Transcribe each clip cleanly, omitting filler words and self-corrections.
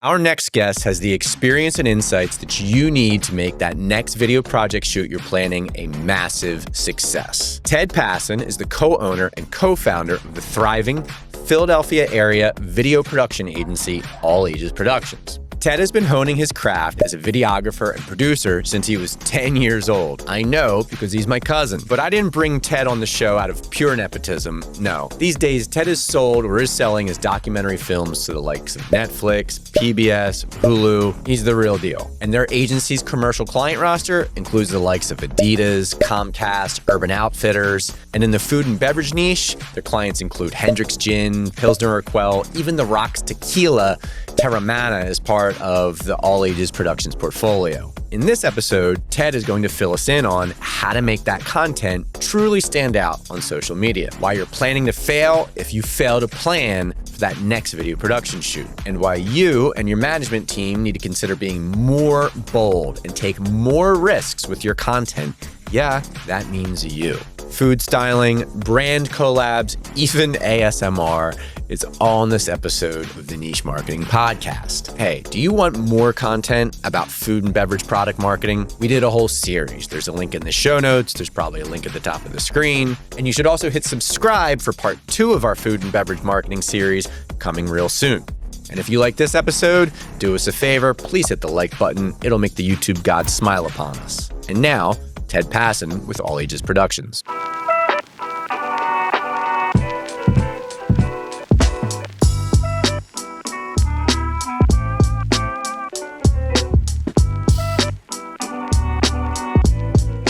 Our next guest has the experience and insights that you need to make that next video project shoot you're planning a massive success. Ted Passon is the co-owner and co-founder of the thriving Philadelphia area video production agency, All Ages Productions. Ted has been honing his craft as a videographer and producer since he was 10 years old. I know because he's my cousin, but I didn't bring Ted on the show out of pure nepotism. No. These days, Ted is sold or is selling his documentary films to the likes of Netflix, PBS, Hulu. He's the real deal. And their agency's commercial client roster includes the likes of Adidas, Comcast, Urban Outfitters. And in the food and beverage niche, their clients include Hendrick's Gin, Pilsner Urquell, even The Rock's Tequila. Terramana is part of the All Ages Productions portfolio. In this episode, Ted is going to fill us in on how to make that content truly stand out on social media, why you're planning to fail if you fail to plan for that next video production shoot, and why you and your management team need to consider being more bold and take more risks with your content. Yeah, that means you. Food styling, brand collabs, even ASMR. It's all in this episode of the Niche Marketing Podcast. Hey, do you want more content about food and beverage product marketing? We did a whole series. There's a link in the show notes. There's probably a link at the top of the screen. And you should also hit subscribe for part 2 of our food and beverage marketing series coming real soon. And if you like this episode, do us a favor, please hit the like button. It'll make the YouTube gods smile upon us. And now, Ted Passon with All Ages Productions.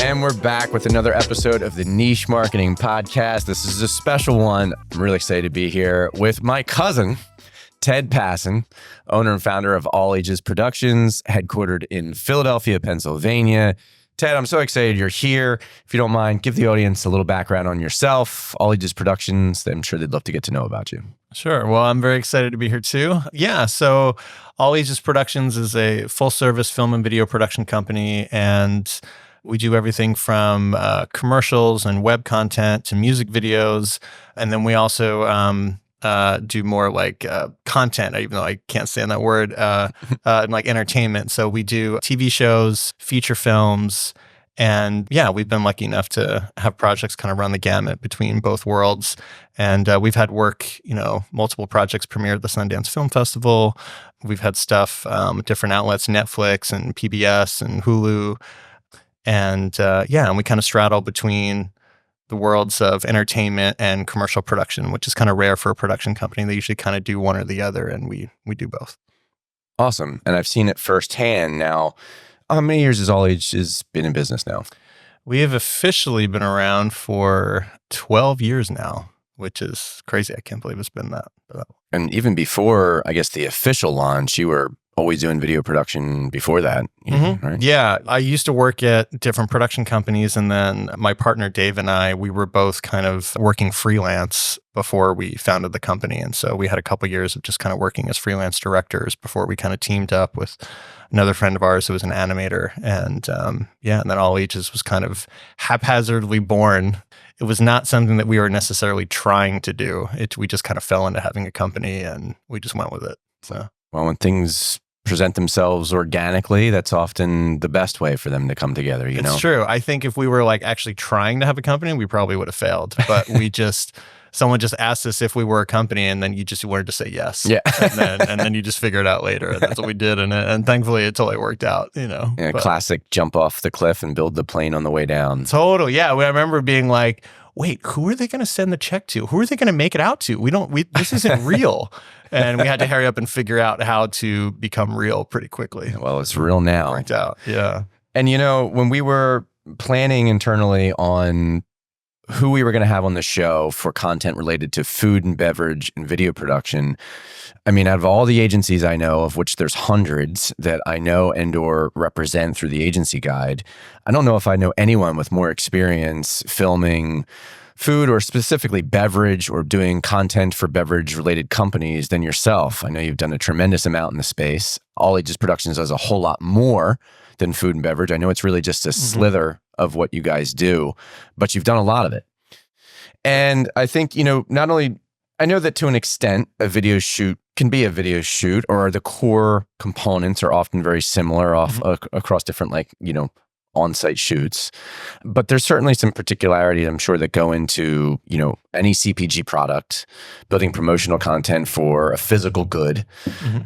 And we're back with another episode of the Niche Marketing Podcast. This is a special one. I'm really excited to be here with my cousin, Ted Passon, owner and founder of All Ages Productions, headquartered in Philadelphia, Pennsylvania. Ted, I'm so excited you're here. If you don't mind, give the audience a little background on yourself, All Ages Productions. I'm sure they'd love to get to know about you. Sure. Well, I'm very excited to be here too. Yeah. So All Ages Productions is a full service film and video production company. And we do everything from commercials and web content to music videos. And then we also do more like content, even though I can't stand that word, and like entertainment. So we do TV shows, feature films, and yeah, we've been lucky enough to have projects kind of run the gamut between both worlds. And we've had work, multiple projects premiere at the Sundance Film Festival. We've had stuff at different outlets, Netflix and PBS and Hulu. And and we kind of straddle between the worlds of entertainment and commercial production, which is kind of rare for a production company. They usually kind of do one or the other, and we do both. Awesome. And I've seen it firsthand. Now, how many years has All Ages been in business now? We have officially been around for 12 years now, which is crazy. I can't believe it's been that long. And even before, I guess, the official launch, you were always doing video production before that, right? Yeah, I used to work at different production companies, and then my partner Dave and I, we were both kind of working freelance before we founded the company. And so we had a couple years of just kind of working as freelance directors before we kind of teamed up with another friend of ours who was an animator. And and then All Ages was kind of haphazardly born. It was not something that we were necessarily trying to do. We just kind of fell into having a company, and we just went with it. So, well, when things present themselves organically, that's often the best way for them to come together, It's true. I think if we were like actually trying to have a company, we probably would have failed. But someone just asked us if we were a company, and then you just wanted to say yes. Yeah. and then you just figure it out later. And that's what we did. And thankfully it totally worked out, Yeah, classic jump off the cliff and build the plane on the way down. Total. Yeah. I remember being like, wait, who are they going to send the check to? Who are they going to make it out to? This isn't real. And we had to hurry up and figure out how to become real pretty quickly. Well, it's real now. Worked out. Yeah. And when we were planning internally on who we were going to have on the show for content related to food and beverage and video production, I mean, out of all the agencies I know, of which there's hundreds that I know and or represent through the agency guide, I don't know if I know anyone with more experience filming food or specifically beverage or doing content for beverage related companies than yourself. I know you've done a tremendous amount in the space. All Ages Productions does a whole lot more than food and beverage. I know it's really just a slither of what you guys do, but you've done a lot of it. And I think, not only I know that to an extent, a video shoot can be a video shoot, or the core components are often very similar across different, on-site shoots. But there's certainly some particularities, I'm sure, that go into, any CPG product, building promotional content for a physical good,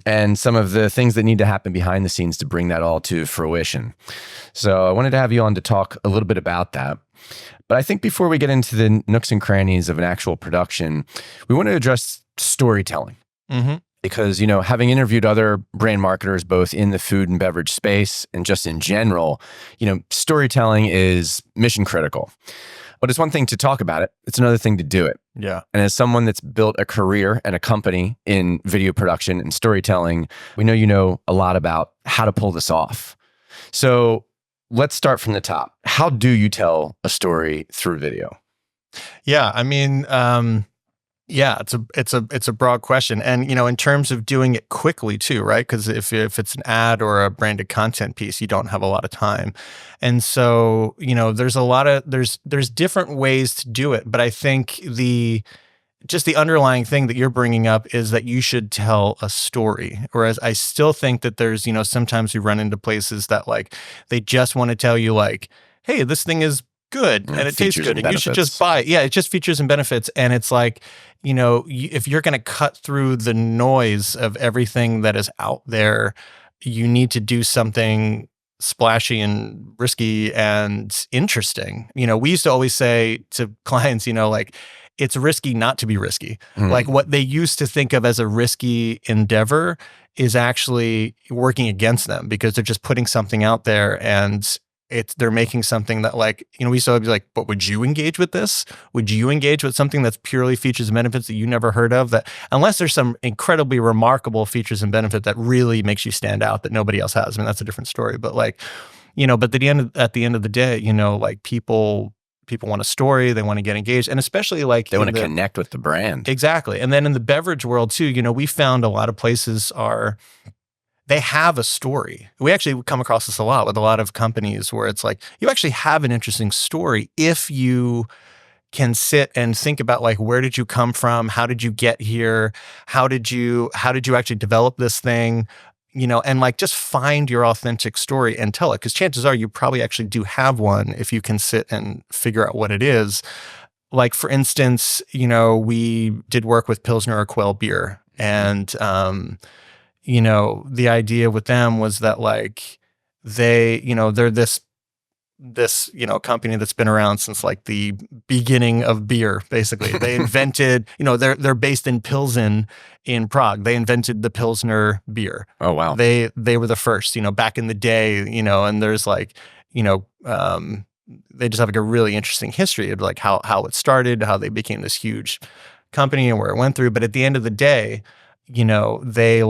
and some of the things that need to happen behind the scenes to bring that all to fruition. So I wanted to have you on to talk a little bit about that. But I think before we get into the nooks and crannies of an actual production, we want to address storytelling. Because, having interviewed other brand marketers, both in the food and beverage space and just in general, storytelling is mission critical. But it's one thing to talk about it. It's another thing to do it. Yeah. And as someone that's built a career and a company in video production and storytelling, we know you know a lot about how to pull this off. So let's start from the top. How do you tell a story through video? Yeah, I mean, it's a broad question, and in terms of doing it quickly too, right? Because if it's an ad or a branded content piece, you don't have a lot of time, and so there's different ways to do it. But I think the underlying thing that you're bringing up is that you should tell a story. Whereas I still think that there's sometimes we run into places that they just want to tell you hey, this thing is good and it tastes good and you should just buy it. Yeah, it's just features and benefits. And it's if you're going to cut through the noise of everything that is out there, you need to do something splashy and risky and interesting. We used to always say to clients, it's risky not to be risky. What they used to think of as a risky endeavor is actually working against them because they're just putting something out there and they're making something that we used to be but would you engage with this? Would you engage with something that's purely features and benefits that you never heard of, that unless there's some incredibly remarkable features and benefit that really makes you stand out that nobody else has? I mean, that's a different story, but but at the end of the day, people want a story, they want to get engaged, and especially they want to connect with the brand. Exactly. And then in the beverage world too, we found a lot of places they have a story. We actually come across this a lot with a lot of companies where it's you actually have an interesting story if you can sit and think about where did you come from? How did you get here? How did you actually develop this thing? And just find your authentic story and tell it. Because chances are you probably actually do have one if you can sit and figure out what it is. For instance, we did work with Pilsner Urquell beer, and the idea with them was that they're this company that's been around since the beginning of beer, basically. They invented, they're based in Pilsen in Prague. They invented the Pilsner beer. Oh, wow. They were the first, back in the day, and there's they just have a really interesting history of how it started, how they became this huge company and where it went through. But at the end of the day, they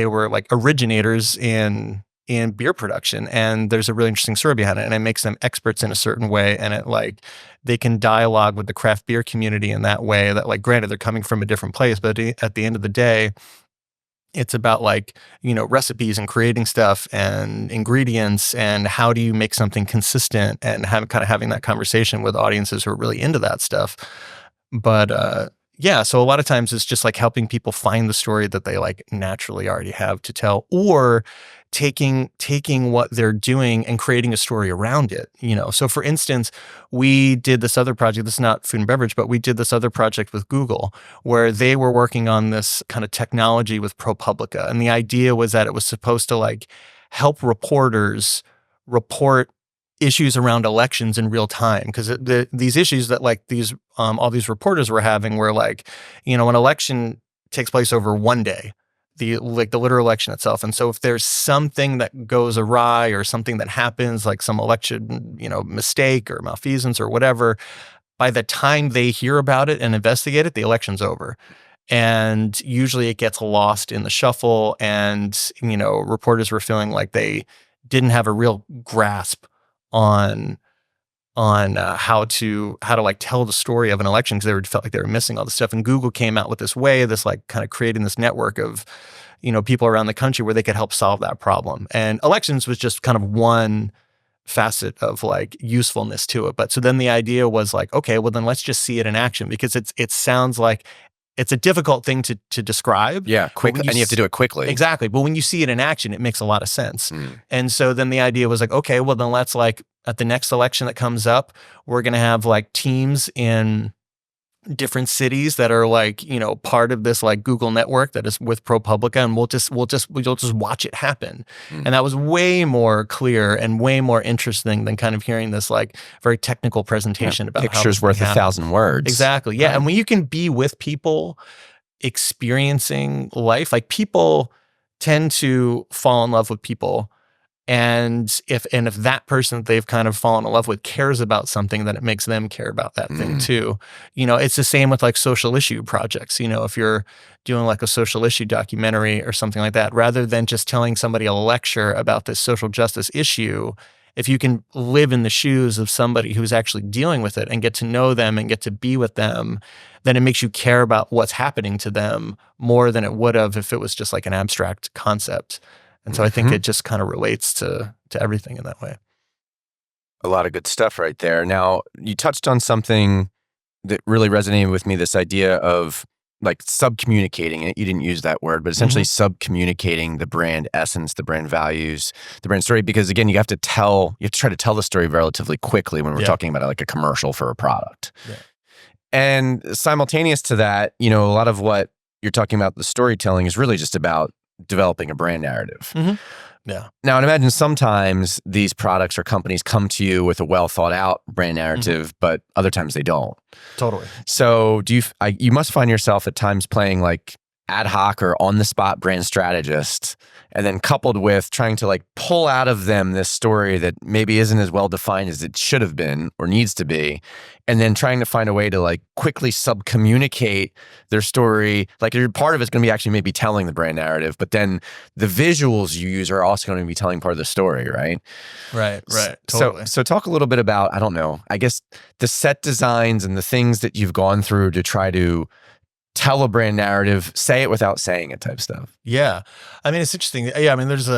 were originators in beer production, and there's a really interesting story behind it, and it makes them experts in a certain way, and it they can dialogue with the craft beer community in that way that granted they're coming from a different place, but at the end of the day, it's about recipes and creating stuff and ingredients and how do you make something consistent and having that conversation with audiences who are really into that stuff. But yeah, so a lot of times it's just helping people find the story that they naturally already have to tell, or taking what they're doing and creating a story around it. So for instance, we did this other project. This is not food and beverage, but we did this other project with Google where they were working on this kind of technology with ProPublica, and the idea was that it was supposed to help reporters report issues around elections in real time, because these issues that these all these reporters were having were an election takes place over one day, the literal election itself, and so if there's something that goes awry or something that happens some election mistake or malfeasance or whatever, by the time they hear about it and investigate it, the election's over. And usually it gets lost in the shuffle, and reporters were feeling they didn't have a real grasp on how to tell the story of an election, because they felt they were missing all this stuff. And Google came out with this way, this kind of creating this network of people around the country where they could help solve that problem. And elections was just kind of one facet of like usefulness to it. But so then the idea was like, okay, well then let's just see it in action, because it sounds like it's a difficult thing to describe. Yeah, quick, and you have to do it quickly. Exactly. But when you see it in action, it makes a lot of sense. And so then the idea was like, okay, well then let's like at the next election that comes up, we're going to have like teams in different cities that are like, you know, part of this like Google network that is with ProPublica, and we'll just watch it happen. And that was way more clear and way more interesting than kind of hearing this like very technical presentation about pictures worth 1,000 words. Exactly. Yeah. And when you can be with people experiencing life, like people tend to fall in love with people. And if that person that they've kind of fallen in love with cares about something, then it makes them care about that thing too. You know, it's the same with like social issue projects. You know, if you're doing like a social issue documentary or something like that, rather than just telling somebody a lecture about this social justice issue, if you can live in the shoes of somebody who's actually dealing with it and get to know them and get to be with them, then it makes you care about what's happening to them more than it would have if it was just like an abstract concept. And so I think it just kind of relates to everything in that way. A lot of good stuff right there. Now, you touched on something that really resonated with me, this idea of like sub-communicating it. You didn't use that word, but essentially sub-communicating the brand essence, the brand values, the brand story. Because again, you have to try to tell the story relatively quickly when we're talking about like a commercial for a product. Yeah. And simultaneous to that, you know, a lot of what you're talking about, the storytelling, is really just about developing a brand narrative. Yeah. Now, I'd imagine sometimes these products or companies come to you with a well thought out brand narrative, but other times they don't. Totally. So you must find yourself at times playing like ad hoc or on the spot brand strategist, and then coupled with trying to like pull out of them this story that maybe isn't as well defined as it should have been or needs to be, and then trying to find a way to like quickly sub-communicate their story. Like part of it's going to be actually maybe telling the brand narrative, but then the visuals you use are also going to be telling part of the story, right? Right. Totally. So talk a little bit about, I don't know, I guess the set designs and the things that you've gone through to try to tell a brand narrative, say it without saying it type stuff. Yeah. I mean, it's interesting. Yeah. I mean, there's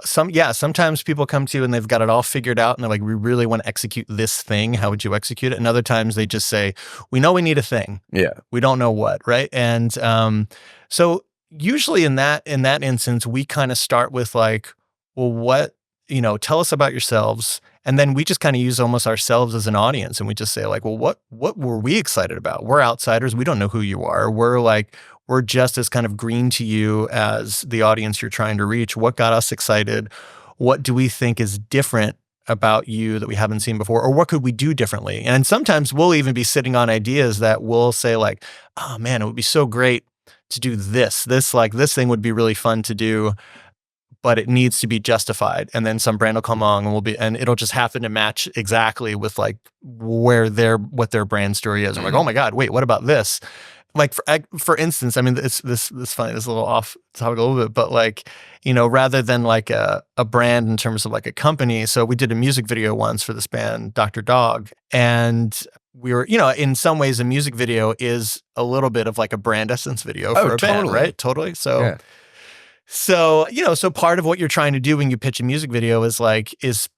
sometimes people come to you and they've got it all figured out and they're like, we really want to execute this thing. How would you execute it? And other times they just say, we know we need a thing. Yeah. We don't know what, right? And so usually in that instance, we kind of start with like, well, what, tell us about yourselves. And then we just kind of use almost ourselves as an audience. And we just say like, well, what were we excited about? We're outsiders. We don't know who you are. We're just as kind of green to you as the audience you're trying to reach. What got us excited? What do we think is different about you that we haven't seen before? Or what could we do differently? And sometimes we'll even be sitting on ideas that we'll say like, oh man, it would be so great to do this. This thing would be really fun to do, but it needs to be justified. And then some brand will come along and it'll just happen to match exactly with like what their brand story is. I'm like, oh my God, wait, what about this? Like for instance, I mean, it's this funny, this is a little off topic a little bit, but like, rather than like a brand in terms of like a company. So we did a music video once for this band, Dr. Dog. And we were, in some ways a music video is a little bit of like a brand essence video for a band, right? Totally. So, yeah. So part of what you're trying to do when you pitch a music video is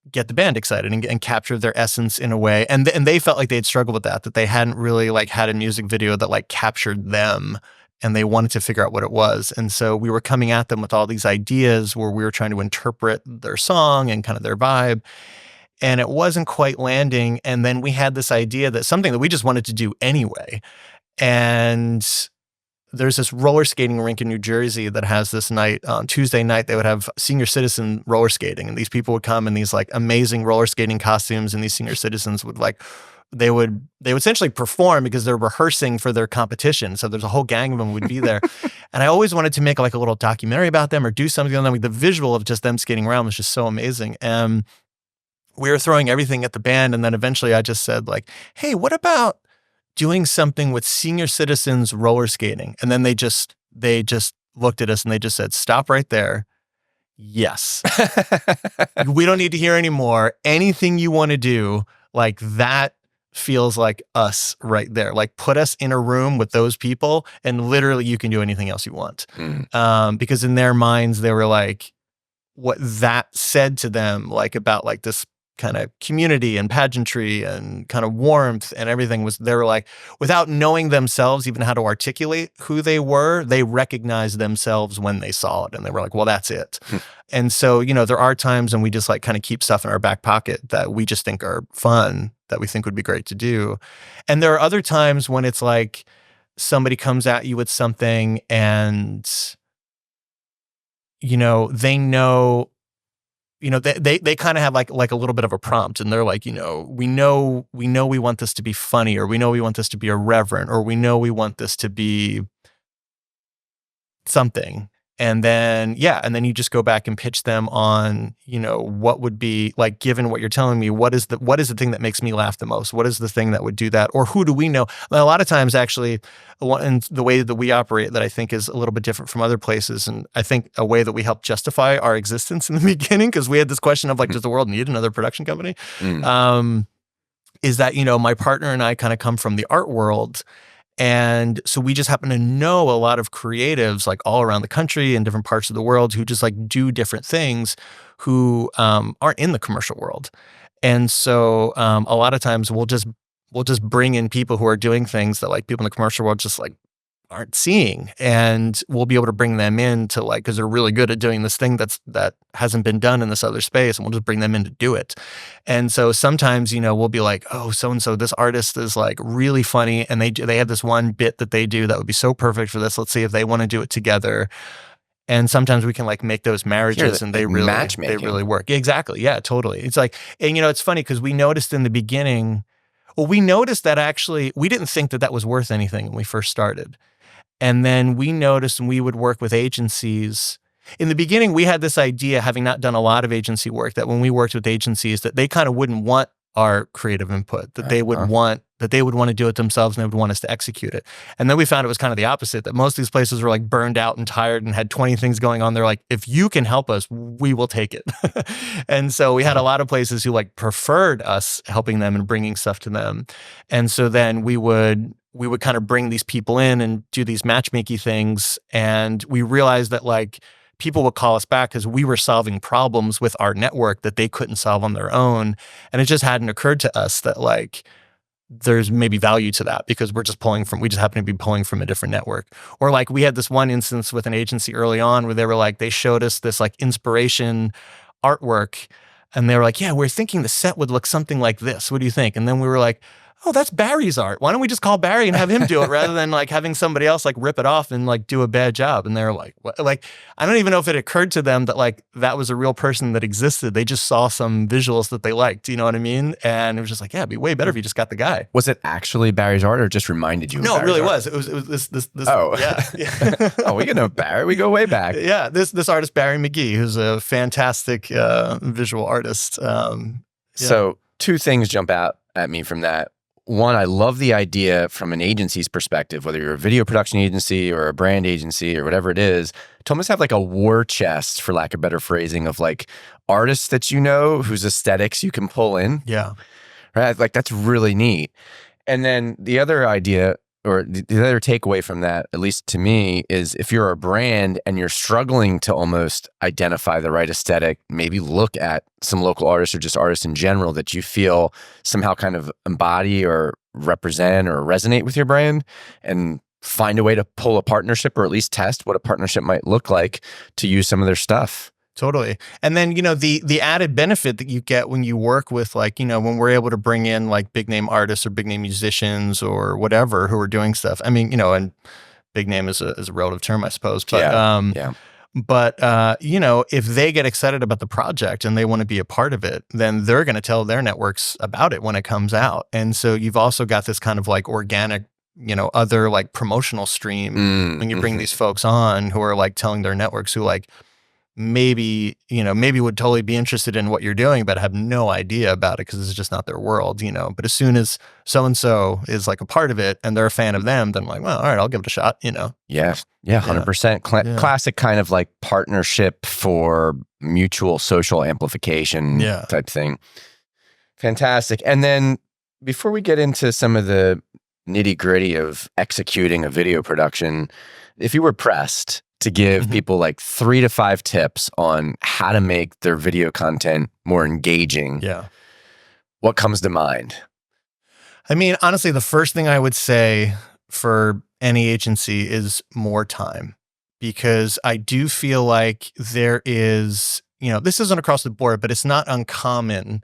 get the band excited and capture their essence in a way. And they felt like they'd struggled with that they hadn't really like had a music video that like captured them, and they wanted to figure out what it was. And so we were coming at them with all these ideas where we were trying to interpret their song and kind of their vibe. And it wasn't quite landing. And then we had this idea that something that we just wanted to do anyway. And there's this roller skating rink in New Jersey that has this night, on Tuesday night, they would have senior citizen roller skating. And these people would come in these like amazing roller skating costumes, and these senior citizens would they would essentially perform because they're rehearsing for their competition. So there's a whole gang of them would be there. And I always wanted to make like a little documentary about them or do something on them. Like the visual of just them skating around was just so amazing. And we were throwing everything at the band. And then eventually I just said like, hey, what about doing something with senior citizens roller skating? And then they just looked at us and they just said, stop right there. Yes. We don't need to hear anymore. Anything you want to do, like that feels like us right there. Like put us in a room with those people and literally you can do anything else you want. Because in their minds, they were like, what that said to them, like about like this kind of community and pageantry and kind of warmth and everything was, they were like, without knowing themselves even how to articulate who they were, they recognized themselves when they saw it. And they were like, well, that's it. And so, you know, there are times when we just like kind of keep stuff in our back pocket that we just think are fun, that we think would be great to do. And there are other times when it's like somebody comes at you with something and, you know, they know, you know, they kind of have like a little bit of a prompt, and they're like, you know, we want this to be funny, or we know we want this to be irreverent, or we know we want this to be something. And then, and then you just go back and pitch them on, you know, what would be like, given what you're telling me, what is the thing that makes me laugh the most? What is the thing that would do that? Or who do we know? A lot of times, actually, and the way that we operate that I think is a little bit different from other places. And I think a way that we help justify our existence in the beginning, because we had this question of like, does the world need another production company? Is that, you know, my partner and I kind of come from the art world. And so we just happen to know a lot of creatives like all around the country and different parts of the world who just like do different things, who aren't in the commercial world. And so a lot of times we'll just bring in people who are doing things that like people in the commercial world just like aren't seeing, and we'll be able to bring them in to like, because they're really good at doing this thing that hasn't been done in this other space, and we'll just bring them in to do it. And so sometimes, you know, we'll be like, oh, so-and-so, this artist is like really funny, and they have this one bit that they do that would be so perfect for this. Let's see if they want to do it together. And sometimes we can like make those marriages, and they really work. Exactly. Yeah, totally. It's like, and you know, it's funny because we noticed in the beginning, we noticed that actually we didn't think that was worth anything when we first started. And then we noticed, and we would work with agencies. In the beginning, we had this idea, having not done a lot of agency work, that when we worked with agencies, that they kind of wouldn't want our creative input, that they would want to do it themselves, and they would want us to execute it. And then we found it was kind of the opposite, that most of these places were like burned out and tired and had 20 things going on. They're like, if you can help us, we will take it. And so we had a lot of places who like preferred us helping them and bringing stuff to them. And so then we would kind of bring these people in and do these matchmaking things. And we realized that like people would call us back because we were solving problems with our network that they couldn't solve on their own. And it just hadn't occurred to us that like there's maybe value to that, because we just happen to be pulling from a different network. Or like we had this one instance with an agency early on where they were like, they showed us this like inspiration artwork, and they were like, yeah, we're thinking the set would look something like this. What do you think? And then we were like, oh, that's Barry's art. Why don't we just call Barry and have him do it rather than like having somebody else like rip it off and like do a bad job? And they're like, what? Like, I don't even know if it occurred to them that like that was a real person that existed. They just saw some visuals that they liked. You know what I mean? And it was just like, yeah, it'd be way better if you just got the guy. Was it actually Barry's art, or just reminded you of No, Barry's it really art? was. It was this. Oh, yeah. Oh, we know Barry. We go way back. Yeah, this artist Barry McGee, who's a fantastic visual artist. So two things jump out at me from that. One, I love the idea from an agency's perspective, whether you're a video production agency or a brand agency or whatever it is, to almost have like a war chest, for lack of better phrasing, of like artists that you know whose aesthetics you can pull in. Yeah. Right? Like that's really neat. And then the other idea, or the other takeaway from that, at least to me, is if you're a brand and you're struggling to almost identify the right aesthetic, maybe look at some local artists or just artists in general that you feel somehow kind of embody or represent or resonate with your brand, and find a way to pull a partnership, or at least test what a partnership might look like to use some of their stuff. Totally. And then, you know, the added benefit that you get when you work with, like, you know, when we're able to bring in like big name artists or big name musicians or whatever who are doing stuff. I mean, you know, and big name is a relative term, I suppose. But, But, you know, if they get excited about the project and they want to be a part of it, then they're going to tell their networks about it when it comes out. And so you've also got this kind of like organic, you know, other like promotional stream when you bring these folks on who are like telling their networks, who like maybe would totally be interested in what you're doing, but have no idea about it because it's just not their world, you know. But as soon as so-and-so is like a part of it and they're a fan of them, then I'm like, well, all right, I'll give it a shot, you know. Yeah, 100%. Classic kind of like partnership for mutual social amplification type thing. Fantastic. And then before we get into some of the nitty gritty of executing a video production, if you were pressed to give people like 3 to 5 tips on how to make their video content more engaging, what comes to mind? I mean, honestly, the first thing I would say for any agency is more time, because I do feel like there is, this isn't across the board, but it's not uncommon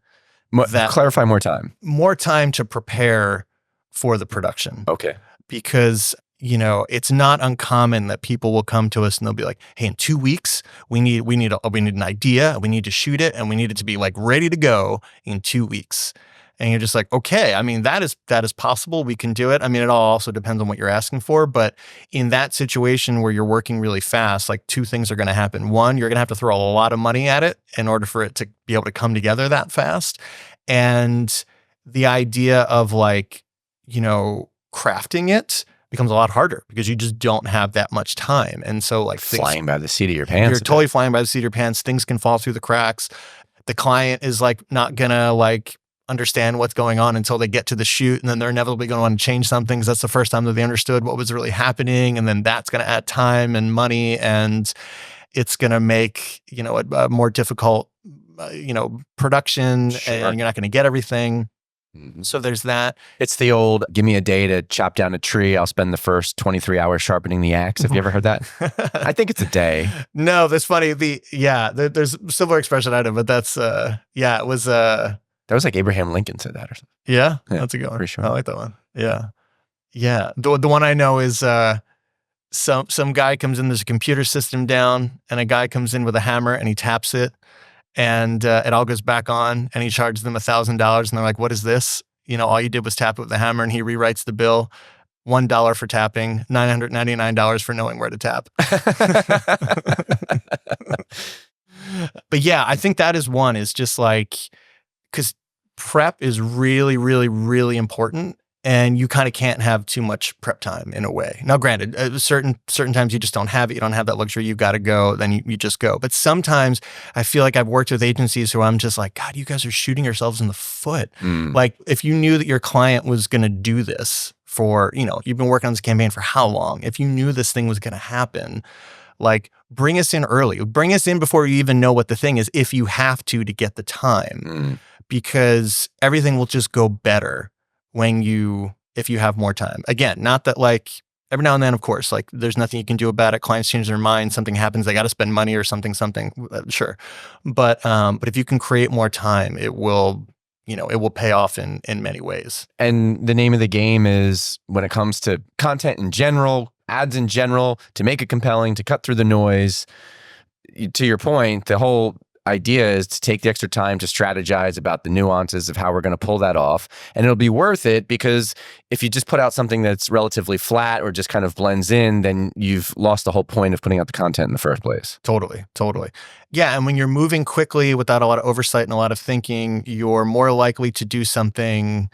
that Clarify more time. More time to prepare for the production. Okay. Because, it's not uncommon that people will come to us and they'll be like, hey, in 2 weeks, we need an idea, we need to shoot it, and we need it to be like ready to go in 2 weeks. And you're just like, okay, I mean, that is possible. We can do it. I mean, it all also depends on what you're asking for. But in that situation where you're working really fast, like 2 things are going to happen. One, you're going to have to throw a lot of money at it in order for it to be able to come together that fast. And the idea of like, crafting it becomes a lot harder because you just don't have that much time. And so like flying by the seat of your pants. You're totally flying by the seat of your pants. Things can fall through the cracks. The client is like not going to like understand what's going on until they get to the shoot, and then they're inevitably going to want to change something because that's the first time that they understood what was really happening, and then that's going to add time and money, and it's going to make a more difficult production. Sure. And you're not going to get everything. So there's that. It's the old, give me a day to chop down a tree, I'll spend the first 23 hours sharpening the axe. Have you ever heard that? I think it's a day. No, that's funny. There's a similar expression item, but that's it was that was like Abraham Lincoln said that or something. Yeah, that's a good one. Pretty sure. I like that one. Yeah. The one I know is some guy comes in, there's a computer system down, and a guy comes in with a hammer and he taps it, and it all goes back on, and he charges them $1,000, and they're like, "What is this? All you did was tap it with a hammer," and he rewrites the bill. $1 for tapping, $999 for knowing where to tap. But yeah, I think that is one, is just like, because prep is really, really, really important, and you kind of can't have too much prep time in a way. Now, granted, certain times you just don't have it. You don't have that luxury. You've got to go, then you just go. But sometimes I feel like I've worked with agencies who I'm just like, God, you guys are shooting yourselves in the foot. Like, if you knew that your client was going to do this for, you've been working on this campaign for how long? If you knew this thing was going to happen, like, bring us in early. Bring us in before you even know what the thing is, if you have to get the time. Because everything will just go better if you have more time. Again, not that like every now and then, of course, like there's nothing you can do about it. Clients change their mind, something happens, they got to spend money or something, sure. But if you can create more time, it will pay off in many ways. And the name of the game is, when it comes to content in general, ads in general, to make it compelling, to cut through the noise. To your point, the whole idea is to take the extra time to strategize about the nuances of how we're going to pull that off. And it'll be worth it, because if you just put out something that's relatively flat or just kind of blends in, then you've lost the whole point of putting out the content in the first place. Totally. Yeah, and when you're moving quickly without a lot of oversight and a lot of thinking, you're more likely to do something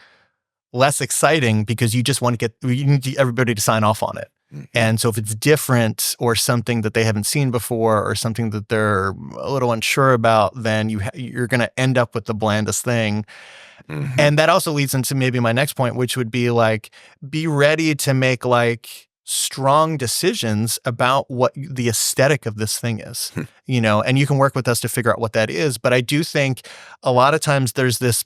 less exciting because you just want to you need everybody to sign off on it. And so if it's different or something that they haven't seen before or something that they're a little unsure about, then you're going to end up with the blandest thing. And that also leads into maybe my next point, which would be like, be ready to make like strong decisions about what the aesthetic of this thing is, and you can work with us to figure out what that is. But I do think a lot of times there's this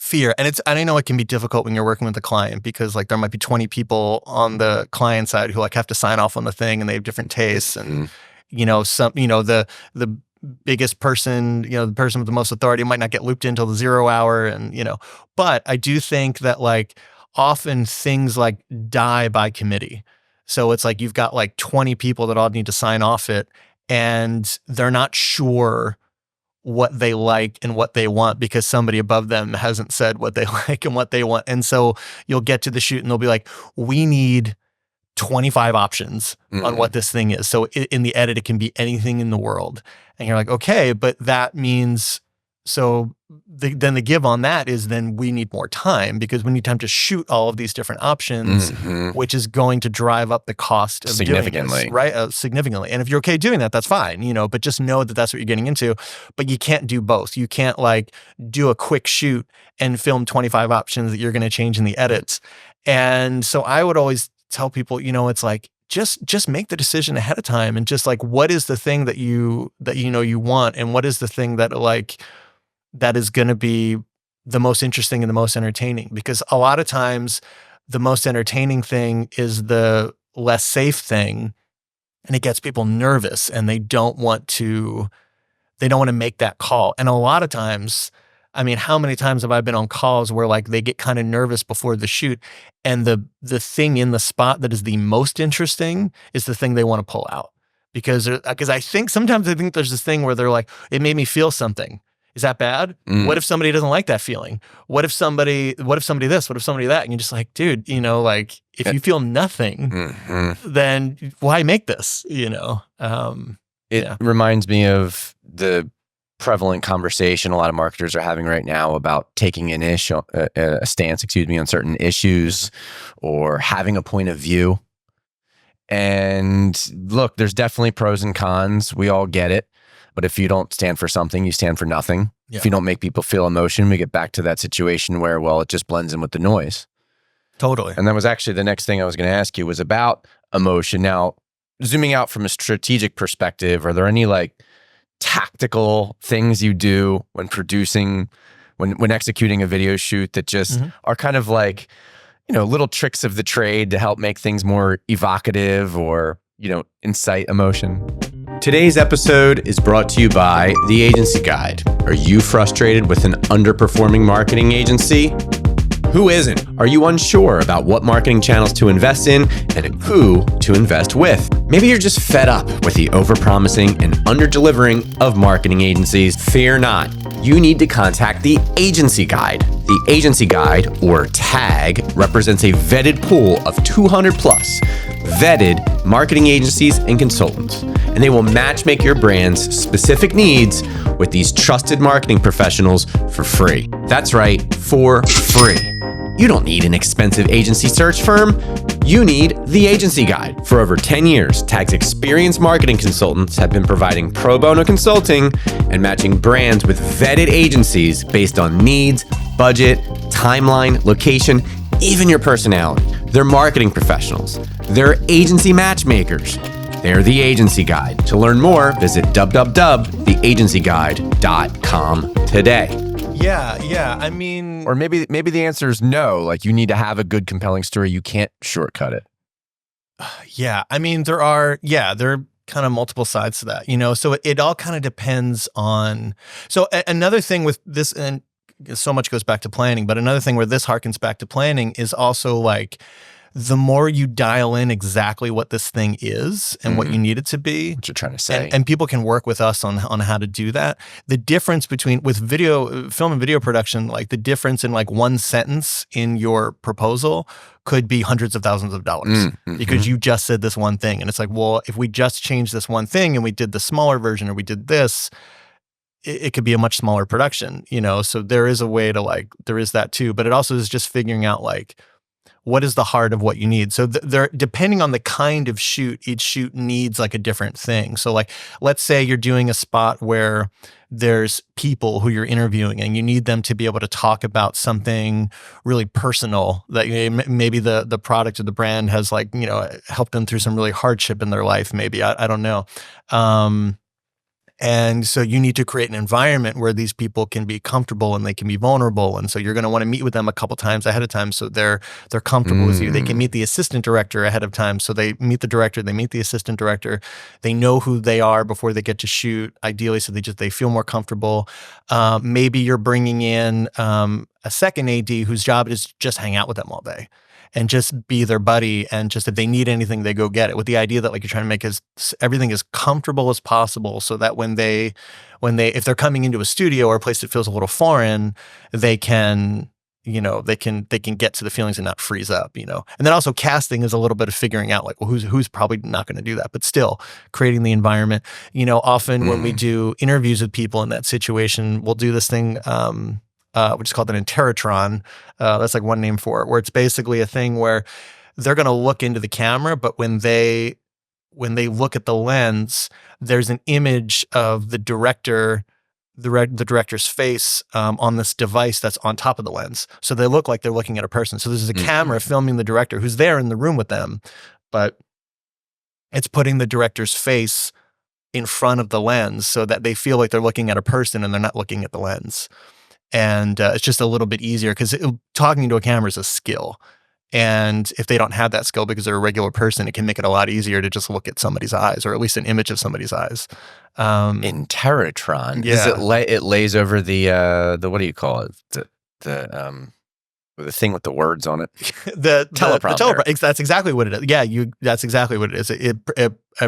fear. And I know it can be difficult when you're working with a client, because like there might be 20 people on the client side who like have to sign off on the thing, and they have different tastes, and the biggest person, the person with the most authority might not get looped in until the 0 hour, and but I do think that like often things like die by committee. So it's like you've got like 20 people that all need to sign off it, and they're not sure what they like and what they want because somebody above them hasn't said what they like and what they want. And so you'll get to the shoot and they'll be like, we need 25 options on what this thing is. So in the edit, it can be anything in the world. And you're like, okay, but that means, so then the give on that is then we need more time, because we need time to shoot all of these different options, which is going to drive up the cost of significantly, doing this, right? Significantly. And if you're okay doing that, that's fine, but just know that that's what you're getting into. But you can't do both. You can't like do a quick shoot and film 25 options that you're going to change in the edits. And so I would always tell people, it's like, just make the decision ahead of time, and just like, what is the thing that you know you want, and what is the thing that like that is going to be the most interesting and the most entertaining? Because a lot of times the most entertaining thing is the less safe thing, and it gets people nervous, and they don't want to make that call. And a lot of times, I mean, how many times have I been on calls where like they get kind of nervous before the shoot, and the thing in the spot that is the most interesting is the thing they want to pull out? Because I think sometimes there's this thing where they're like, it made me feel something. Is that bad? What if somebody doesn't like that feeling? What if somebody this? What if somebody that? And you're just like, dude, you know, like if you feel nothing, then why make this? You know? It reminds me of the prevalent conversation a lot of marketers are having right now about taking a stance, on certain issues, or having a point of view. And look, there's definitely pros and cons. We all get it. But if you don't stand for something, you stand for nothing. Yeah. If you don't make people feel emotion, we get back to that situation where, well, it just blends in with the noise. Totally. And that was actually the next thing I was going to ask you, was about emotion. Now, zooming out from a strategic perspective, are there any like tactical things you do when producing, when executing a video shoot that just are kind of like, you know, little tricks of the trade to help make things more evocative or, you know, incite emotion? Today's episode is brought to you by The Agency Guide. Are you frustrated with an underperforming marketing agency? Who isn't? Are you unsure about what marketing channels to invest in and who to invest with? Maybe you're just fed up with the overpromising and underdelivering of marketing agencies. Fear not. You need to contact The Agency Guide. The Agency Guide, or TAG, represents a vetted pool of 200 plus vetted marketing agencies and consultants, and they will matchmake your brand's specific needs with these trusted marketing professionals for free. That's right, for free. You don't need an expensive agency search firm. You need The Agency Guide. For over 10 years, TAG's experienced marketing consultants have been providing pro bono consulting and matching brands with vetted agencies based on needs, budget, timeline, location, even your personality. They're marketing professionals. They're agency matchmakers. They're The Agency Guide. To learn more, visit www.theagencyguide.com today. Yeah. I mean, or maybe the answer is no. Like, you need to have a good, compelling story. You can't shortcut it. Yeah. I mean, there are kind of multiple sides to that, you know? So it all kind of depends on, another thing with this, and so much goes back to planning, but another thing where this harkens back to planning is also like, the more you dial in exactly what this thing is and what you need it to be, what you're trying to say, and people can work with us on how to do that. The difference between with film and video production, like the difference in like one sentence in your proposal could be hundreds of thousands of dollars because you just said this one thing. And it's like, well, if we just changed this one thing and we did the smaller version, or we did this, it could be a much smaller production, you know? So there is a way to like, there is that too, but it also is just figuring out like, what is the heart of what you need? So there, depending on the kind of shoot, each shoot needs like a different thing. So like, let's say you're doing a spot where there's people who you're interviewing and you need them to be able to talk about something really personal that maybe the product or the brand has like, you know, helped them through some really hardship in their life. Maybe, I don't know. And so you need to create an environment where these people can be comfortable and they can be vulnerable. And so you're going to want to meet with them a couple times ahead of time so they're comfortable with you. They can meet the assistant director ahead of time. So they meet the director, they meet the assistant director. They know who they are before they get to shoot, ideally, so they feel more comfortable. Maybe you're bringing in a second AD whose job is just hang out with them all day and just be their buddy, and just if they need anything, they go get it, with the idea that like you're trying to make everything as comfortable as possible, so that when they if they're coming into a studio or a place that feels a little foreign, they can, you know, they can get to the feelings and not freeze up, you know. And then also casting is a little bit of figuring out like, well, who's probably not going to do that, but still creating the environment. You know, often when we do interviews with people in that situation, we'll do this thing, which is called an Interrotron. That's like one name for it, where it's basically a thing where they're going to look into the camera, but when they look at the lens, there's an image of the director's face on this device that's on top of the lens. So they look like they're looking at a person. So this is a camera filming the director who's there in the room with them, but It's putting the director's face in front of the lens so that they feel like they're looking at a person and they're not looking at the lens. And it's just a little bit easier because talking to a camera is a skill. And if they don't have that skill because they're a regular person, it can make it a lot easier to just look at somebody's eyes, or at least an image of somebody's eyes. Interrotron. Yeah. It lays over the what do you call it? The thing with the words on it. The teleprompter. That's exactly what it is. Yeah, that's exactly what it is. It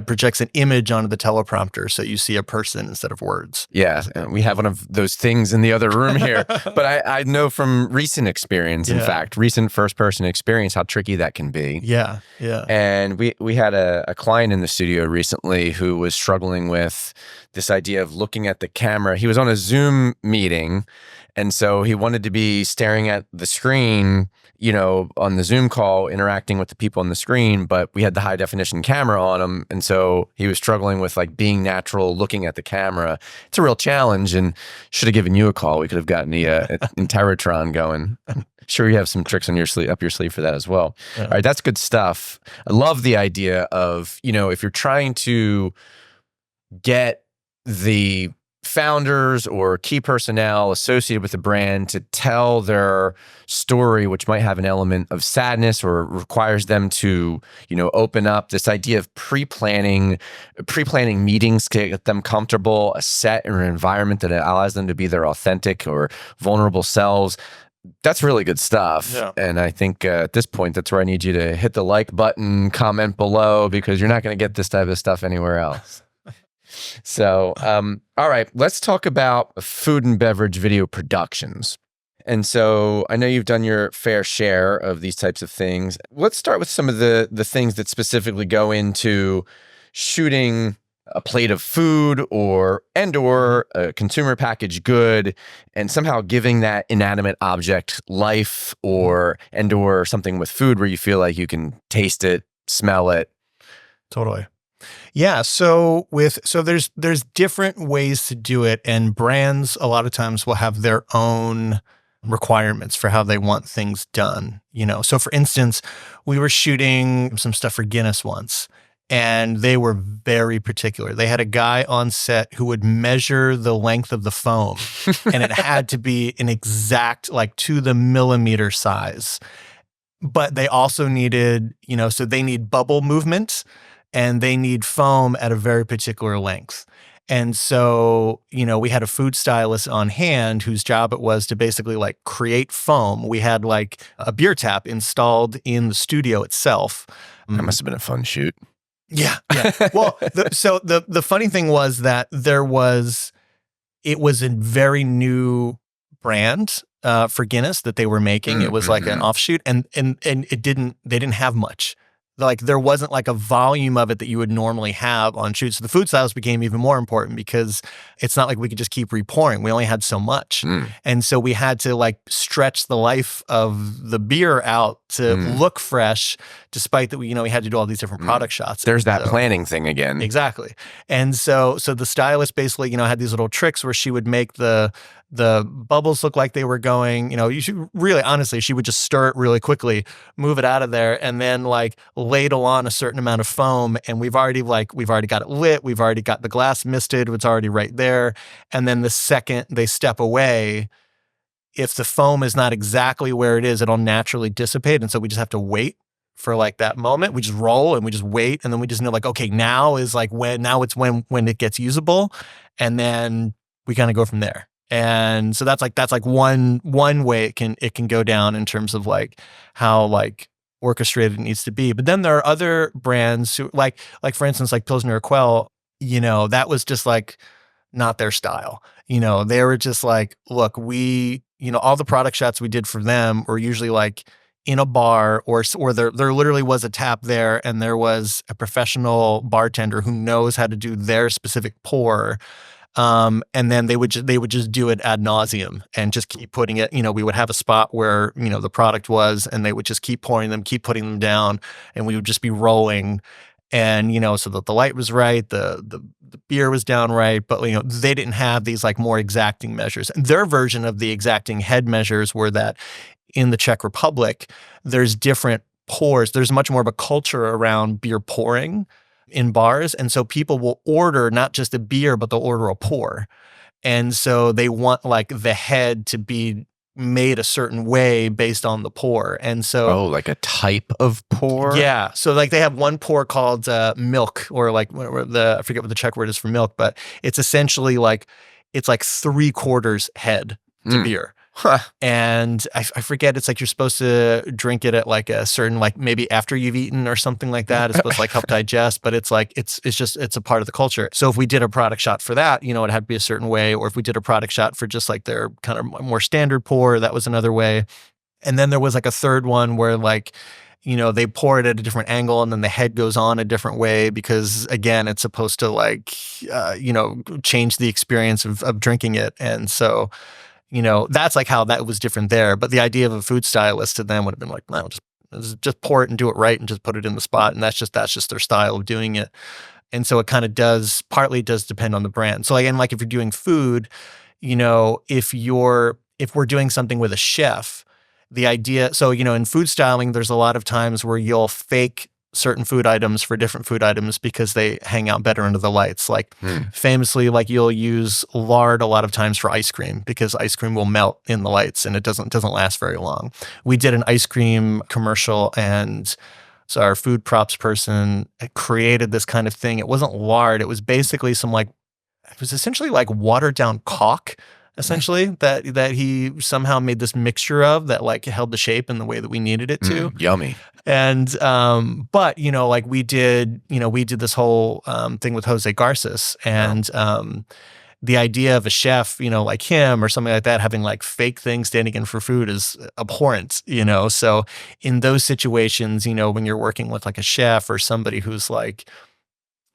projects an image onto the teleprompter, so you see a person instead of words. Yeah, we have one of those things in the other room here. But I know from recent experience, in fact, recent first-person experience, how tricky that can be. Yeah, yeah. And we had a client in the studio recently who was struggling with this idea of looking at the camera. He was on a Zoom meeting, and so he wanted to be staring at the screen, you know, on the Zoom call, interacting with the people on the screen, but we had the high definition camera on him. And so he was struggling with like being natural, looking at the camera. It's a real challenge, and should have given you a call. We could have gotten the Interrotron going. I'm sure you have some tricks on your sleeve, up your sleeve for that as well. Yeah. All right. That's good stuff. I love the idea of, you know, if you're trying to get the founders or key personnel associated with the brand to tell their story, which might have an element of sadness or requires them to, you know, open up, this idea of pre-planning meetings to get them comfortable, a set or an environment that allows them to be their authentic or vulnerable selves. That's really good stuff. Yeah. And I think at this point, that's where I need you to hit the like button, comment below, because you're not going to get this type of stuff anywhere else. So, all right, let's talk about food and beverage video productions. And so I know you've done your fair share of these types of things. Let's start with some of the things that specifically go into shooting a plate of food or a consumer packaged good, and somehow giving that inanimate object life, or something with food where you feel like you can taste it, smell it. Totally. Yeah. So there's different ways to do it, and brands a lot of times will have their own requirements for how they want things done. You know, so for instance, we were shooting some stuff for Guinness once, and they were very particular. They had a guy on set who would measure the length of the foam, and it had to be an exact, like to the millimeter size. But they also needed, you know, so they need bubble movement, and they need foam at a very particular length. And so, you know, we had a food stylist on hand whose job it was to basically like create foam. We had like a beer tap installed in the studio itself. That must have been a fun shoot. Yeah. Well, the funny thing was that it was a very new brand for Guinness that they were making. It was like an offshoot, and they didn't have much. Like there wasn't like a volume of it that you would normally have on shoots. So the food stylist became even more important because it's not like we could just keep repouring. We only had so much. And so we had to like stretch the life of the beer out to look fresh, despite that we had to do all these different product shots. There's that planning thing again. Exactly. And so the stylist basically, had these little tricks where she would make the bubbles look like they were going, you should really, honestly, she would just stir it really quickly, move it out of there, and then like ladle on a certain amount of foam. And we've already got it lit. We've already got the glass misted. It's already right there. And then the second they step away, if the foam is not exactly where it is, it'll naturally dissipate. And so we just have to wait for like that moment. We just roll and we just wait. And then we just know like, okay, now it's when it gets usable. And then we kind of go from there. And so that's like one way it can go down in terms of like how like orchestrated it needs to be. But then there are other brands who like for instance, like Pilsner Urquell, that was just like not their style. They were just like, look, we, all the product shots we did for them were usually like in a bar or there literally was a tap there and there was a professional bartender who knows how to do their specific pour. And then they would just do it ad nauseum and just keep putting it, we would have a spot where, the product was, and they would just keep pouring them, keep putting them down, and we would just be rolling. And, so that the light was right, the beer was down right, but, they didn't have these like more exacting measures. And their version of the exacting head measures were that in the Czech Republic, there's different pours. There's much more of a culture around beer pouring. in bars. And so people will order not just a beer, but they'll order a pour. And so they want like the head to be made a certain way based on the pour. And so like a type of pour? Yeah. So like they have one pour called milk, or like I forget what the Czech word is for milk, but it's essentially like, it's like 3/4 head to beer. Huh. And I forget, it's like you're supposed to drink it at like a certain, like maybe after you've eaten or something like that. It's supposed to like help digest, but it's like, it's a part of the culture. So if we did a product shot for that, it had to be a certain way. Or if we did a product shot for just like their kind of more standard pour, that was another way. And then there was like a third one where like, they pour it at a different angle and then the head goes on a different way because, again, it's supposed to like, change the experience of drinking it. And so, that's like how that was different there. But the idea of a food stylist to them would have been like, no, just pour it and do it right and just put it in the spot. And that's just their style of doing it. And so it kind of partly does depend on the brand. So again, like if you're doing food, if we're doing something with a chef, the idea, so, in food styling, there's a lot of times where you'll fake certain food items for different food items because they hang out better under the lights. Like famously, like you'll use lard a lot of times for ice cream because ice cream will melt in the lights and it doesn't last very long. We did an ice cream commercial, and so our food props person created this kind of thing. It wasn't lard. It was basically it was essentially like watered down caulk, essentially, that he somehow made this mixture of that like held the shape in the way that we needed it to. Yummy. And, but, like we did this whole thing with Jose Garces, and the idea of a chef, like him or something like that, having like fake things standing in for food is abhorrent, So in those situations, when you're working with like a chef or somebody who's like,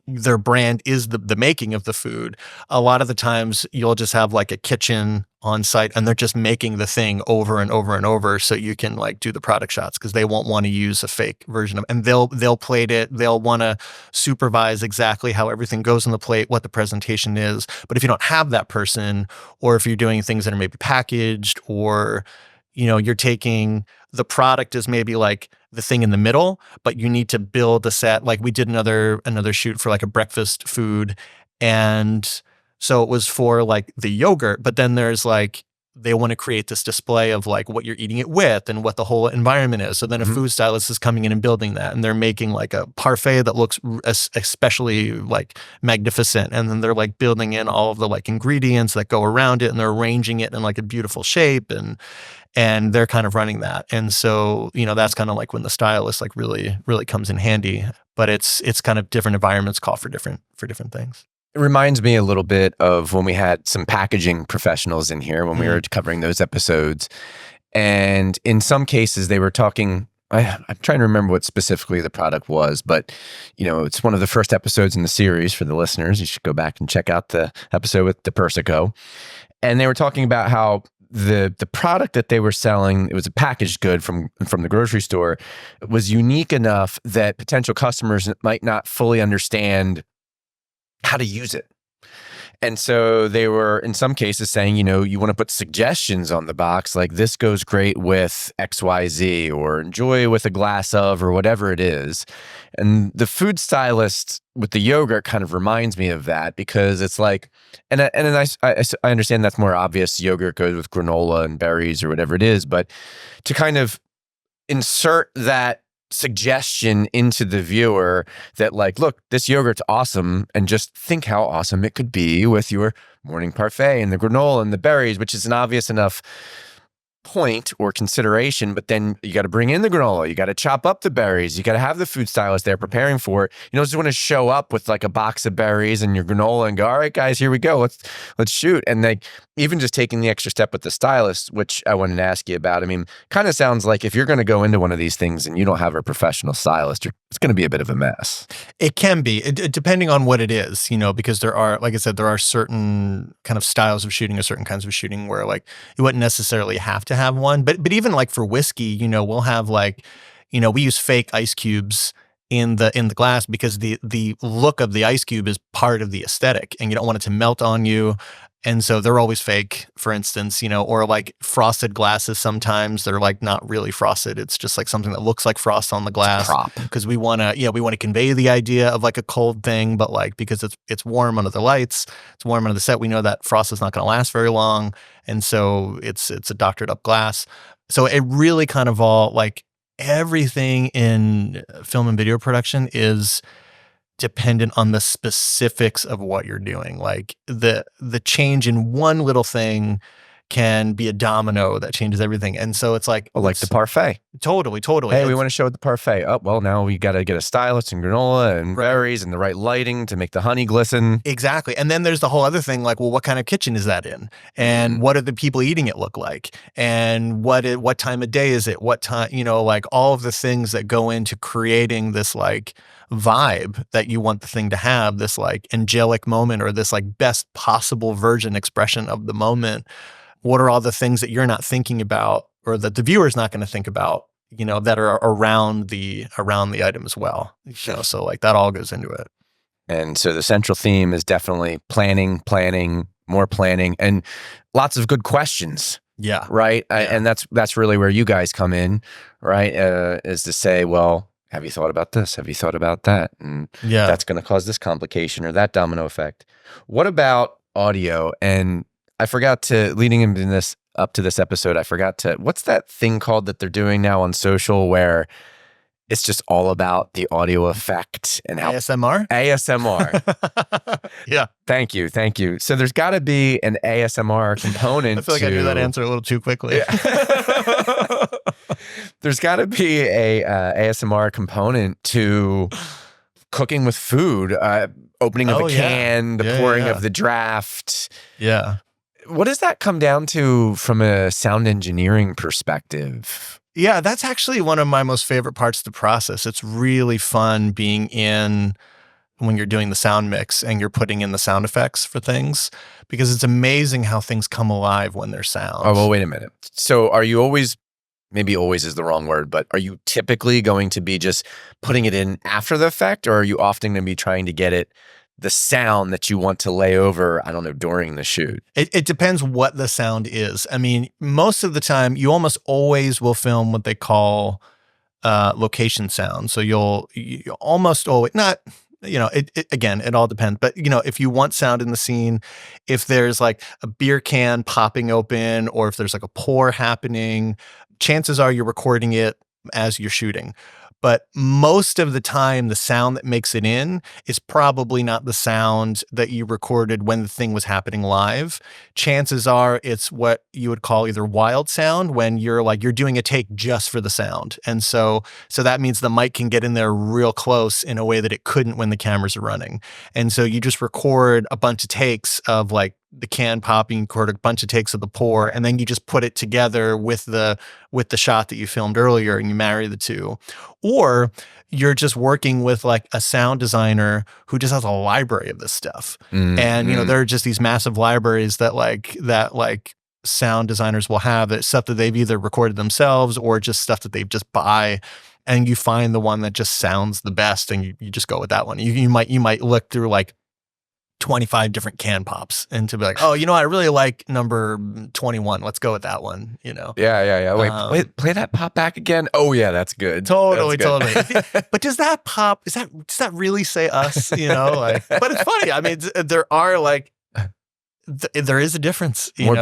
their brand is the making of the food, a lot of the times you'll just have like a kitchen on site and they're just making the thing over and over and over so you can like do the product shots because they won't want to use a fake version of, and they'll plate it. They'll want to supervise exactly how everything goes on the plate, what the presentation is. But if you don't have that person, or if you're doing things that are maybe packaged, or you're taking the product as maybe like the thing in the middle, but you need to build a set. Like we did another shoot for like a breakfast food. And so it was for like the yogurt, but then there's like, they want to create this display of like what you're eating it with and what the whole environment is. So then a food stylist is coming in and building that, and they're making like a parfait that looks especially like magnificent. And then they're like building in all of the like ingredients that go around it, and they're arranging it in like a beautiful shape, and they're kind of running that. And so, that's kind of like when the stylist like really, really comes in handy, but it's kind of different environments call for different things. It reminds me a little bit of when we had some packaging professionals in here when we were covering those episodes. And in some cases they were talking, I'm trying to remember what specifically the product was, but it's one of the first episodes in the series for the listeners. You should go back and check out the episode with the Persico. And they were talking about how the product that they were selling, it was a packaged good from the grocery store, was unique enough that potential customers might not fully understand how to use it. And so they were, in some cases, saying, you want to put suggestions on the box, like this goes great with XYZ, or enjoy with a glass of, or whatever it is. And the food stylist with the yogurt kind of reminds me of that, because it's like, and I understand that's more obvious. Yogurt goes with granola and berries or whatever it is, but to kind of insert that suggestion into the viewer that like, look, this yogurt's awesome, and just think how awesome it could be with your morning parfait and the granola and the berries, which is an obvious enough point or consideration, but then you got to bring in the granola, you got to chop up the berries, you got to have the food stylist there preparing for it. You don't just want to show up with like a box of berries and your granola and go, all right, guys, here we go, let's shoot. And like even just taking the extra step with the stylist, which I wanted to ask you about. I mean, kind of sounds like if you're going to go into one of these things and you don't have a professional stylist, it's going to be a bit of a mess. It can be, depending on what it is, because there are, like I said, there are certain kind of styles of shooting or certain kinds of shooting where like you wouldn't necessarily have to have one. But even like for whiskey, we'll have like, we use fake ice cubes in the glass because the look of the ice cube is part of the aesthetic, and you don't want it to melt on you. And so they're always fake, for instance, or like frosted glasses. Sometimes they're like not really frosted. It's just like something that looks like frost on the glass. Prop. Because we want to convey the idea of like a cold thing, but like because it's warm under the lights, it's warm under the set. We know that frost is not going to last very long, and so it's a doctored up glass. So it really kind of all like everything in film and video production is dependent on the specifics of what you're doing. Like the change in one little thing can be a domino that changes everything. And so it's like, like the parfait. Totally. Hey, we want to show the parfait. Oh, well, now we got to get a stylist and granola and berries and the right lighting to make the honey glisten. Exactly. And then there's the whole other thing, like, well, what kind of kitchen is that in? And what do the people eating it look like? And what time of day is it? What time, like all of the things that go into creating this like vibe that you want the thing to have, this like angelic moment or this like best possible version expression of the moment. What are all the things that you're not thinking about or that the viewer's not going to think about, that are around the item as well? So like that all goes into it. And so the central theme is definitely planning, more planning, and lots of good questions. Yeah. Right. Yeah. And that's really where you guys come in, right? Is to say, well, have you thought about this? Have you thought about that? And that's going to cause this complication or that domino effect. What about audio? And I forgot to, leading into this, up to this episode, I forgot to, what's that thing called that they're doing now on social where it's just all about the audio effect and how ASMR? Yeah. Thank you. So there's got to be an ASMR component. I feel like I knew that answer a little too quickly. Yeah. There's got to be a ASMR component to cooking with food, opening of a can, the pouring of the draft. Yeah. What does that come down to from a sound engineering perspective? Yeah, that's actually one of my most favorite parts of the process. It's really fun being in when you're doing the sound mix and you're putting in the sound effects for things, because it's amazing how things come alive when they're sound. Oh, well, wait a minute. So are you always, maybe always is the wrong word, but are you typically going to be just putting it in after the effect, or are you often going to be trying to get it the sound that you want to lay over, I don't know, during the shoot? It depends what the sound is. I mean, most of the time, you almost always will film what they call location sound. So you almost always, not, again, it all depends. But, if you want sound in the scene, if there's like a beer can popping open or if there's like a pour happening, chances are you're recording it as you're shooting. But most of the time, the sound that makes it in is probably not the sound that you recorded when the thing was happening live. Chances are it's what you would call either wild sound, when you're doing a take just for the sound. And so that means the mic can get in there real close in a way that it couldn't when the cameras are running. And so you just record a bunch of takes of like the can popping, record a bunch of takes of the pour, and then you just put it together with the shot that you filmed earlier and you marry the two. Or you're just working with like a sound designer who just has a library of this stuff. And, there are just these massive libraries that sound designers will have. It's stuff that they've either recorded themselves or just stuff that they've just buy. And you find the one that just sounds the best and you just go with that one. You might look through like 25 different can pops and to be like, oh, I really like number 21. Let's go with that one, Yeah. Wait, play that pop back again. Oh yeah, that's good. Totally. But does that pop, does that really say us, but it's funny. I mean, there are like, there is a difference, more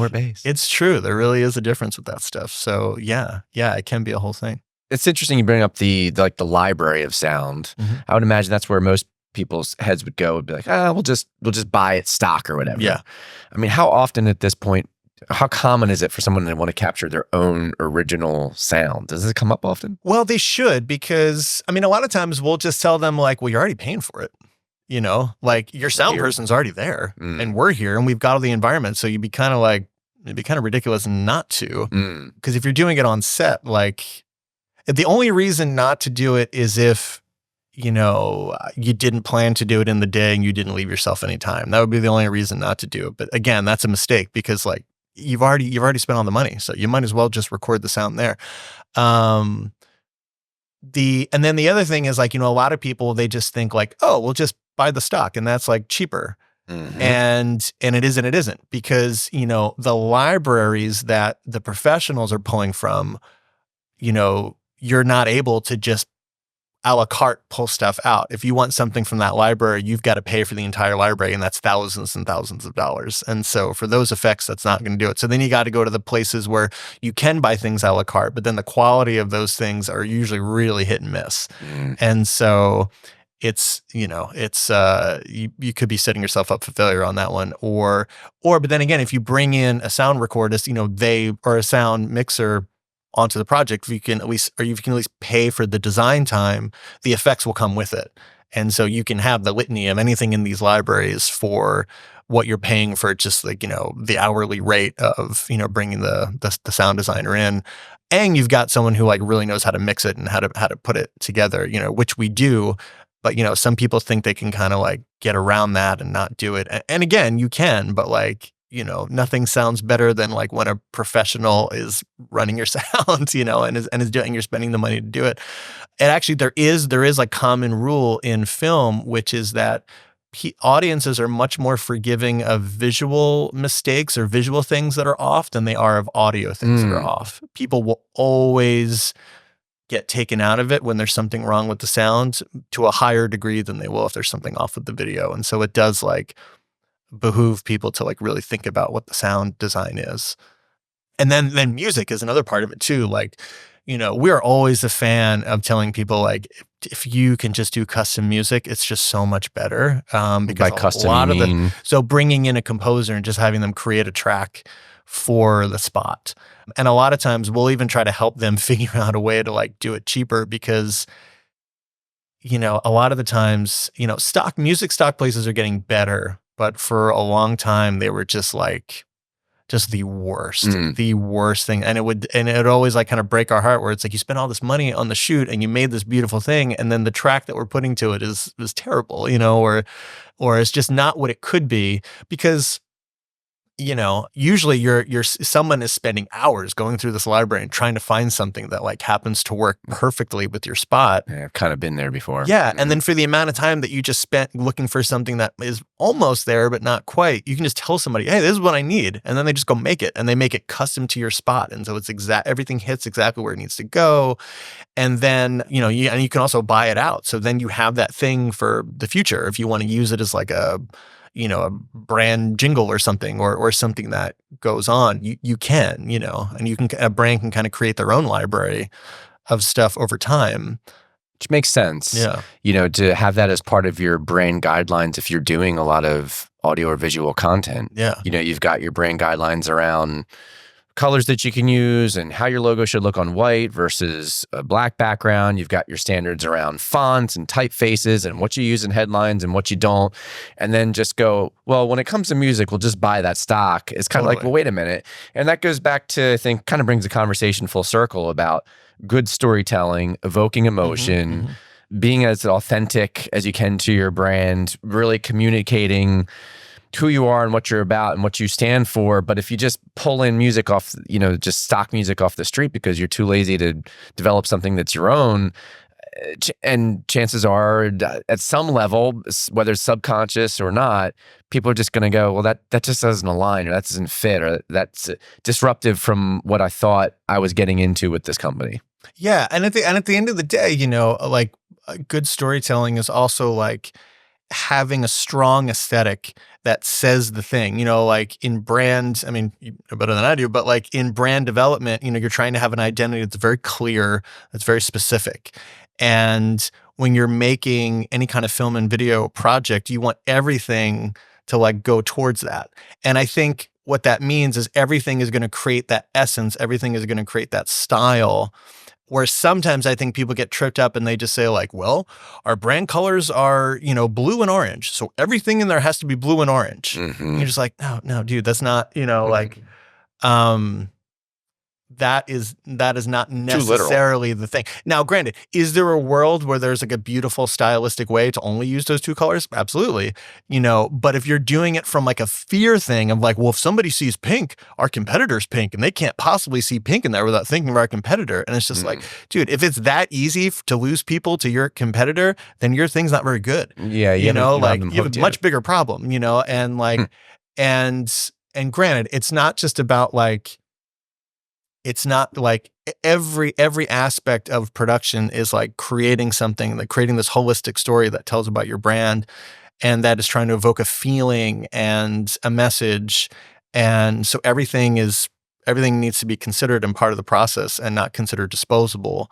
bass. It's true. There really is a difference with that stuff. So yeah, it can be a whole thing. It's interesting you bring up the library of sound. I would imagine that's where most people's heads would go, would be like, we'll just buy it stock or whatever. Yeah. I mean, how often at this point, how common is it for someone to want to capture their own original sound? Does it come up often? Well, they should, because I mean, a lot of times we'll just tell them like, well, you're already paying for it. Like your sound person's already there and we're here and we've got all the environment. So it'd be kind of ridiculous not to, because if you're doing it on set, like the only reason not to do it is if you didn't plan to do it in the day and you didn't leave yourself any time. That would be the only reason not to do it. But again, that's a mistake, because like you've already spent all the money. So you might as well just record the sound there. And then the other thing is like, a lot of people, they just think like, oh, we'll just buy the stock and that's like cheaper. And it is and it isn't, because, you know, the libraries that the professionals are pulling from, you know, you're not able to just a la carte pull stuff out. If you want something from that library, you've got to pay for the entire library, and that's thousands and thousands of dollars. And so for those effects, that's not going to do it. So then you got to go to the places where you can buy things a la carte, but then the quality of those things are usually really hit and miss. And so it's, you know, it's, you could be setting yourself up for failure on that one. But then again, if you bring in a sound recordist, you know, or a sound mixer onto the project, if you can at least pay for the design time, the effects will come with it. And so you can have the litany of anything in these libraries for what you're paying for, just like, you know, the hourly rate of, you know, bringing the sound designer in. And you've got someone who like really knows how to mix it and how to put it together, you know, which we do. But, you know, some people think they can kind of like get around that and not do it. And again, you can, but like, you know, nothing sounds better than like when a professional is running your sound, you know, and is doing, you're spending the money to do it. And actually there is like common rule in film, which is that audiences are much more forgiving of visual mistakes or visual things that are off than they are of audio things that are off. People will always get taken out of it when there's something wrong with the sound to a higher degree than they will if there's something off with the video. And so it does like behoove people to like really think about what the sound design is. And then music is another part of it too. Like, you know, we're always a fan of telling people like, if you can just do custom music, it's just so much better. Because by custom, so bringing in a composer and just having them create a track for the spot. And a lot of times we'll even try to help them figure out a way to like do it cheaper, because, you know, a lot of the times, you know, stock places are getting better, but for a long time they were just the worst thing. And it would always like kind of break our heart, where it's like you spent all this money on the shoot and you made this beautiful thing, and then the track that we're putting to it is terrible, you know, or it's just not what it could be. Because, you know, usually someone is spending hours going through this library and trying to find something that like happens to work perfectly with your spot. Yeah, I've kind of been there before. Yeah. And then for the amount of time that you just spent looking for something that is almost there, but not quite, you can just tell somebody, hey, this is what I need. And then they just go make it, and they make it custom to your spot. And so it's everything hits exactly where it needs to go. And then, you know, you can also buy it out. So then you have that thing for the future. If you want to use it as like a brand jingle or something, or something that goes on, you can, you know, and a brand can kind of create their own library of stuff over time. Which makes sense. Yeah. You know, to have that as part of your brand guidelines if you're doing a lot of audio or visual content. Yeah. You know, you've got your brand guidelines around colors that you can use and how your logo should look on white versus a black background. You've got your standards around fonts and typefaces and what you use in headlines and what you don't. And then just go, well, when it comes to music, we'll just buy that stock. It's kind of like, well, wait a minute. And that goes back to, I think, kind of brings the conversation full circle about good storytelling, evoking emotion, being as authentic as you can to your brand, really communicating who you are and what you're about and what you stand for. But if you just pull in music off, you know, just stock music off the street because you're too lazy to develop something that's your own, and chances are at some level, whether it's subconscious or not, people are just going to go, well, that just doesn't align, or that doesn't fit, or that's disruptive from what I thought I was getting into with this company. Yeah. And at the end of the day, you know, like good storytelling is also like having a strong aesthetic that says the thing, you know, like in brand, I mean, you know better than I do, but like in brand development, you know, you're trying to have an identity that's very clear, that's very specific. And when you're making any kind of film and video project, you want everything to like go towards that. And I think what that means is everything is going to create that essence. Everything is going to create that style. Where sometimes I think people get tripped up and they just say like, well, our brand colors are, you know, blue and orange, so everything in there has to be blue and orange. And you're just like, no, dude, that's not, you know, like, that is not literal. necessarily the thing. Now, granted, is there a world where there's like a beautiful stylistic way to only use those two colors? Absolutely. But if you're doing it from like a fear thing of like, well, if somebody sees pink, our competitor's pink, and they can't possibly see pink in there without thinking of our competitor. And it's just like, dude, if it's that easy to lose people to your competitor, then your thing's not very good. Yeah, you have a much bigger problem, and like, and granted, it's not just about like, it's not like every aspect of production is like creating something, like creating this holistic story that tells about your brand and that is trying to evoke a feeling and a message. And so everything needs to be considered and part of the process and not considered disposable.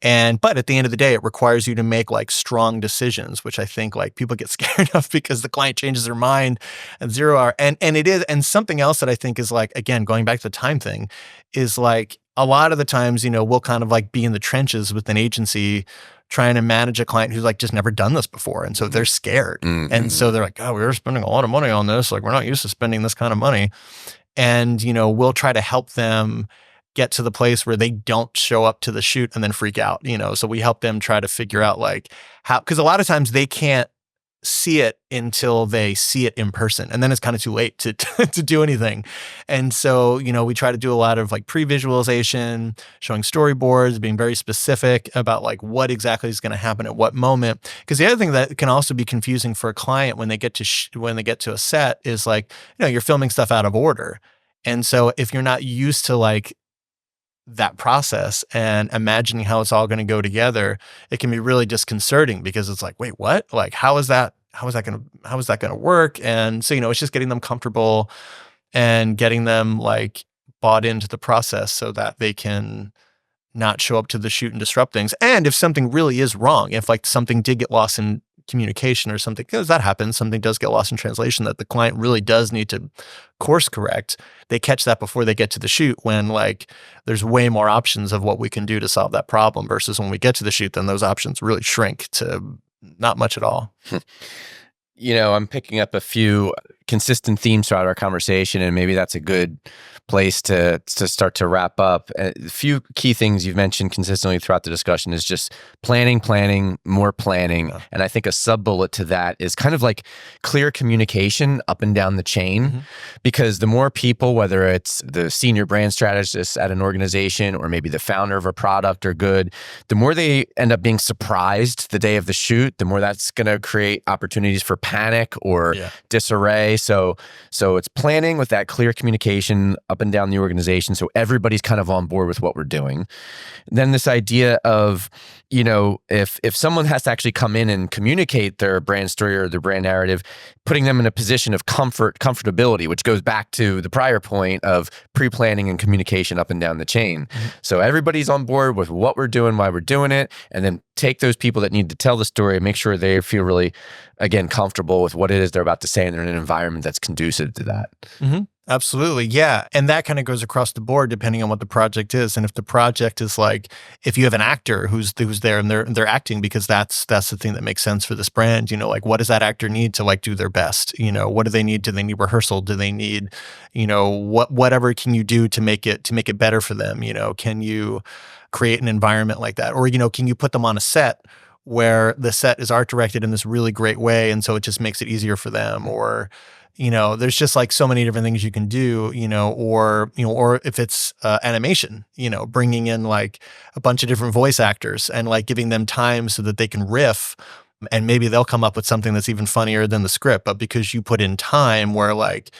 But at the end of the day, it requires you to make like strong decisions, which I think like people get scared of because the client changes their mind at 0 hour. And it is, and something else that I think is like, again, going back to the time thing is like a lot of the times, we'll kind of like be in the trenches with an agency trying to manage a client who's like just never done this before. And so they're scared. Mm-hmm. And so they're like, oh, we're spending a lot of money on this. Like we're not used to spending this kind of money. And, we'll try to help them get to the place where they don't show up to the shoot and then freak out, so we help them try to figure out like how, because a lot of times they can't see it until they see it in person, and then it's kind of too late to do anything. And so, we try to do a lot of like pre-visualization, showing storyboards, being very specific about like what exactly is going to happen at what moment. Because the other thing that can also be confusing for a client when they get to a set is like, you're filming stuff out of order. And so if you're not used to like that process and imagining how it's all going to go together, it can be really disconcerting because it's like, wait, what? Like, how is that going to work? And so, it's just getting them comfortable and getting them like bought into the process so that they can not show up to the shoot and disrupt things. And if something really is wrong, if like something did get lost in communication or something, because that happens, something does get lost in translation that the client really does need to course correct, they catch that before they get to the shoot when like there's way more options of what we can do to solve that problem versus when we get to the shoot, then those options really shrink to not much at all. I'm picking up a few consistent themes throughout our conversation, and maybe that's a good place to start to wrap up. A few key things you've mentioned consistently throughout the discussion is just planning, more planning. Yeah. And I think a sub-bullet to that is kind of like clear communication up and down the chain, because the more people, whether it's the senior brand strategist at an organization or maybe the founder of a product or good, the more they end up being surprised the day of the shoot, the more that's going to create opportunities for panic or disarray. So it's planning with that clear communication up and down the organization so everybody's kind of on board with what we're doing. Then this idea of, if someone has to actually come in and communicate their brand story or their brand narrative, putting them in a position of comfortability, which goes back to the prior point of pre-planning and communication up and down the chain. So everybody's on board with what we're doing, why we're doing it, and then take those people that need to tell the story and make sure they feel really, again, comfortable with what it is they're about to say, and they're in an environment that's conducive to that. Absolutely. Yeah. And that kind of goes across the board depending on what the project is. And if the project is like, if you have an actor who's there and they're acting because that's the thing that makes sense for this brand, like what does that actor need to like do their best? What do they need? Do they need rehearsal? Do they need, whatever can you do to make it better for them? Can you create an environment like that? Or, can you put them on a set where the set is art directed in this really great way, and so it just makes it easier for them? Or, there's just like so many different things you can do, or if it's animation, bringing in like a bunch of different voice actors and like giving them time so that they can riff, and maybe they'll come up with something that's even funnier than the script. But because you put in time where like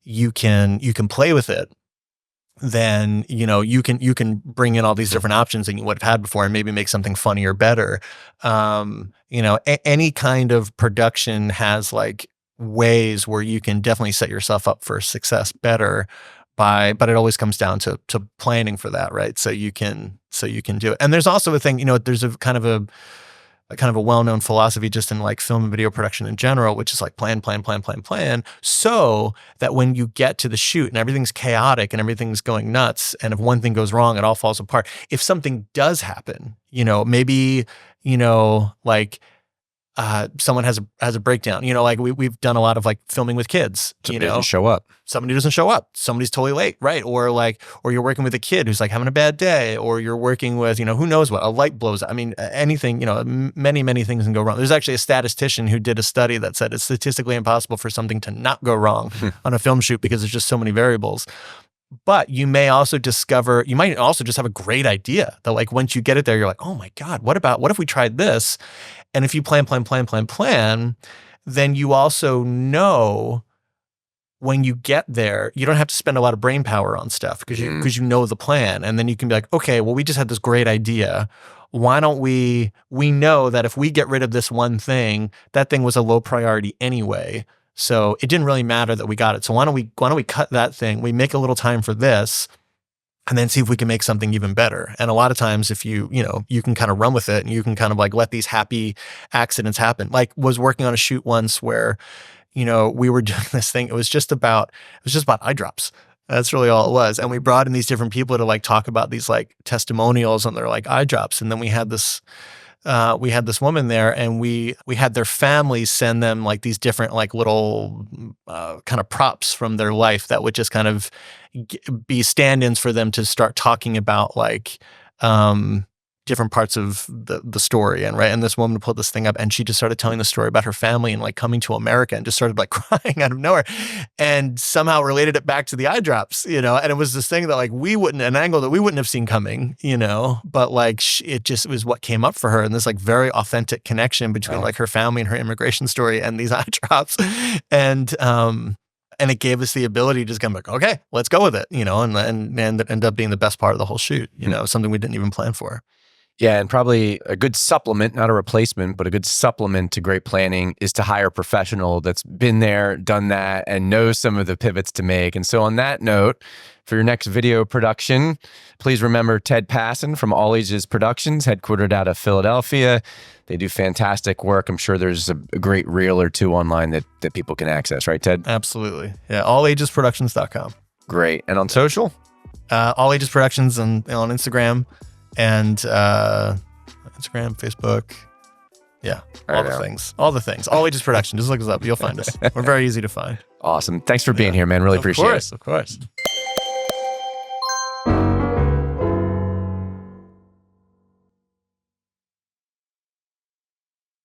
you can play with it, then, you can bring in all these different options that you would have had before and maybe make something funny or better. Any kind of production has like ways where you can definitely set yourself up for success better but it always comes down to planning for that, right? So you can do it. And there's also a thing, there's a kind of a well-known philosophy just in like film and video production in general, which is like plan, so that when you get to the shoot and everything's chaotic and everything's going nuts, and if one thing goes wrong, it all falls apart. If something does happen, maybe, like someone has a breakdown. Like we've done a lot of like filming with kids. Somebody doesn't show up. Somebody doesn't show up. Somebody's totally late, right? Or you're working with a kid who's like having a bad day, or you're working with, who knows what, a light blows out. I mean, anything, many, many things can go wrong. There's actually a statistician who did a study that said it's statistically impossible for something to not go wrong on a film shoot because there's just so many variables. But you might also just have a great idea that like once you get it there, you're like, oh my God, what if we tried this? And if you plan, then you also know when you get there, you don't have to spend a lot of brain power on stuff because you know the plan. And then you can be like, okay, well, we just had this great idea. Why don't we know that if we get rid of this one thing, that thing was a low priority anyway. So it didn't really matter that we got it. So why don't we cut that thing? We make a little time for this and then see if we can make something even better. And a lot of times if you can kind of run with it and you can kind of like let these happy accidents happen. Like was working on a shoot once where, we were doing this thing. It was just about eye drops. That's really all it was. And we brought in these different people to like talk about these like testimonials on their like eye drops. And then we had this woman there, and we had their families send them like these different like little kind of props from their life that would just kind of be stand-ins for them to start talking about like different parts of the story. And this woman pulled this thing up, and she just started telling the story about her family and like coming to America, and just started like crying out of nowhere, and somehow related it back to the eye drops, and it was this thing that like an angle that we wouldn't have seen coming, but like it was what came up for her, and this like very authentic connection between like her family and her immigration story and these eye drops. And it gave us the ability to just kind of like, okay, let's go with it, and it ended up being the best part of the whole shoot, something we didn't even plan for. Yeah, and probably a good supplement, not a replacement, but a good supplement to great planning is to hire a professional that's been there, done that, and knows some of the pivots to make. And so on that note, for your next video production, please remember Ted Passon from All Ages Productions, headquartered out of Philadelphia. They do fantastic work. I'm sure there's a great reel or two online that people can access, right, Ted? Absolutely. Yeah, allagesproductions.com. Great. And on social? All Ages Productions on Instagram. And Instagram, Facebook, all the things. All Ages Production. Just look us up. You'll find us. We're very easy to find. Awesome. Thanks for being here, man. Really appreciate it. Of course.